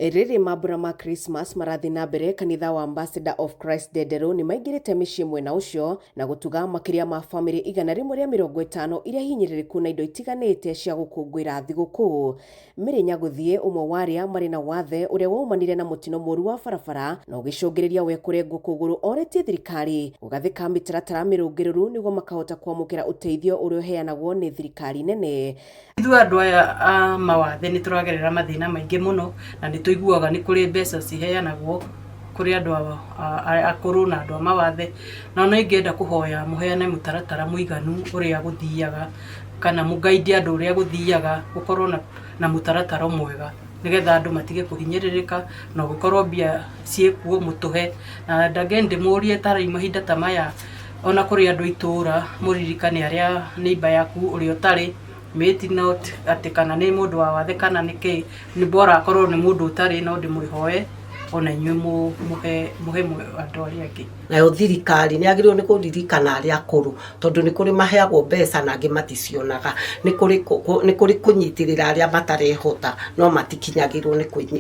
Rĩrĩ mambura ma Christmas marathi na mbere, kanitha wa Ambassador of Christ Ndenderu ni maingĩrĩte mĩciĩ mwena ũcio na gũtuga makĩria ma famĩlĩ 150 iria hinyĩrĩrĩku na indo itiganĩte cia gũkũngũĩra thigũkũ. Mĩrĩ Nyagũthiĩ, ũmwe wa arĩa marĩ na wathe ũrĩa waumanire na mũtino mũru wa barabara na ũgĩcũngĩrĩria we kũrengwo kũgũrũ, oretie thirikari gũgathĩka mĩtaratara mĩrũngĩrĩru nĩguo makahota kwamũkĩra ũteithio ũrĩa ũheanagwo nĩ thirikari nene. Ithuĩ andũ aya a mawathe nĩ tũragerera mathĩna maingĩ mũno na nĩ tũiguaga nĩ kũrĩ mbeca ciheanagwo kũrĩ andũ akũrũ na andũ a mawathe, na no ingĩenda kũhoya mũheane mũtaratara mũiganu ũrĩa gũthiaga kana mũgaidi andũ ũrĩa gũthiaga, gũkorwo na mũtaratara mwega nĩgetha andũ matige kũhinyĩrĩrĩka na gũkorwo mbia ciĩkuo mũtũhe. Na ndage ndĩmũrie tarĩ mahinda ta maya, ona kũrĩ andũ itũra mũririkane arĩa neighbor yaku ũrĩa ũtarĩ mate not atĩ kana nĩ mũndũ wa wathe kana nĩkĩ, nĩ bora akorwo nĩ mũndũ ũtarĩ, no ndĩmwĩhoe ona inyuĩ muhe andũ arĩa angĩ. Nayo thirikari nĩ agĩrĩirwo nĩ kũririkana arĩa akũrũ, tondũ nĩ kũrĩ maheagwo mbeca na angĩ maticionaga. Nĩ kũrĩ kũnyitĩrĩra arĩa matarehota no matikinyagĩrwo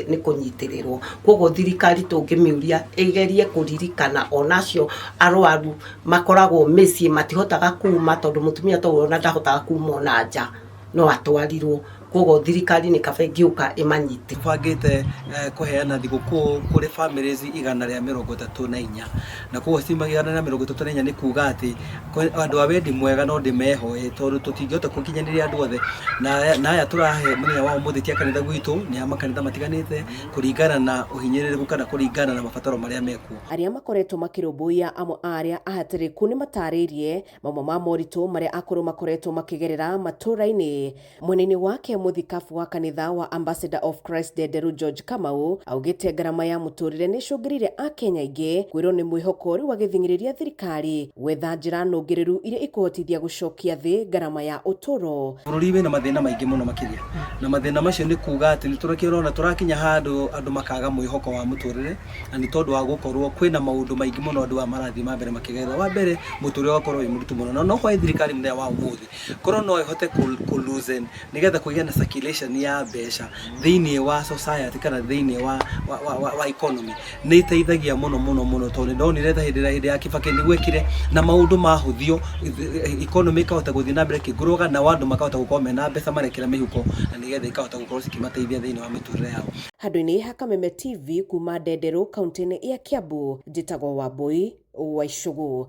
nĩ kũnyitĩrĩrwo. Koguo thirikari tũngĩmĩũria ĩgerie kũririkana onacio arwaru makoragwo mĩciĩ matihotaga kuma, tondũ mũtumia ta ũyũ ona ndahotaga kuma ona nja no atwarirwo. Koguo thirikari nĩ kaba ĩngĩũka ĩmanyite. Bangĩte kũheana thigũkũ kũrĩ families 134 na koguo si 134 nĩ kuga atĩ andũ a wendi mwega no ndĩmehoe, tondũ tũtingĩhota gũkinyanĩria andũ othe, na aya tũrahe mũthenya wa ũmũthĩ tia kanitha gwitũ nĩ a makanitha matiganĩte kũringana na ũhinyĩrĩrĩku kana kũringana na mabataro marĩa mekuo. Arĩa makoretwo makĩrũmbũiya amwe arĩa ahatĩrĩku nĩ matarĩirie mamwe ma moritũ marĩa akũrũ makoretwo makĩgerera matũra-inĩ. Mwena-inĩ wake mũthikabu wa kanitha wa Ambassador of Christ Ndenderu George Kamau augĩte ngarama ya mũtũrĩre nĩ icũngĩrĩire Akenya aingĩ kwĩrwo nĩ mwĩhoko rĩu agĩthing'ĩrĩria thirikari gwetha njĩra nũngĩrĩru iria ikũhotithia gũcokia thĩ ngarama ya ũtũro. Bũrũri wĩna mathĩna maingĩ mũno makĩria, na mathĩna macio nĩ kuga atĩ nĩ tũrakĩrona tũrakinya handũ andũ makaga mwĩhoko wa mũtũrĩre, na nĩ tondũ wa gũkorwo kwĩna maũndũ maingĩ mũno andũ marathiĩ ma mbere makĩgerera. Wa mbere mũtũrĩre ũgakorwo wĩ mũritũ mũno, no kwa thirikari mũthenya wa ũmũthĩ korwo no ĩhote kũ-loosen nĩgetha kũgĩa na circulation ya mbeca thĩinĩ wa society kana thĩinĩ wa economy, nĩ iteithagia mũno tondũ nĩ ndonire ta hĩndĩ ya Kibaki nĩ gwekire na maũndũ mahũthio, economy ikahota gũthiĩ na mbere kĩngũrũga na andũ makahota gũkorwo mena mbeca marekĩra mĩhuko na nĩgetha ikahota gũkorwo cikĩmateithia thĩinĩ wa mĩtũrĩre yao. Handũ-inĩ ha Kameme TV kuma Ndenderu, kaunti-inĩ ya Kiambu, njĩtagwo Wambui wa Icũgũ.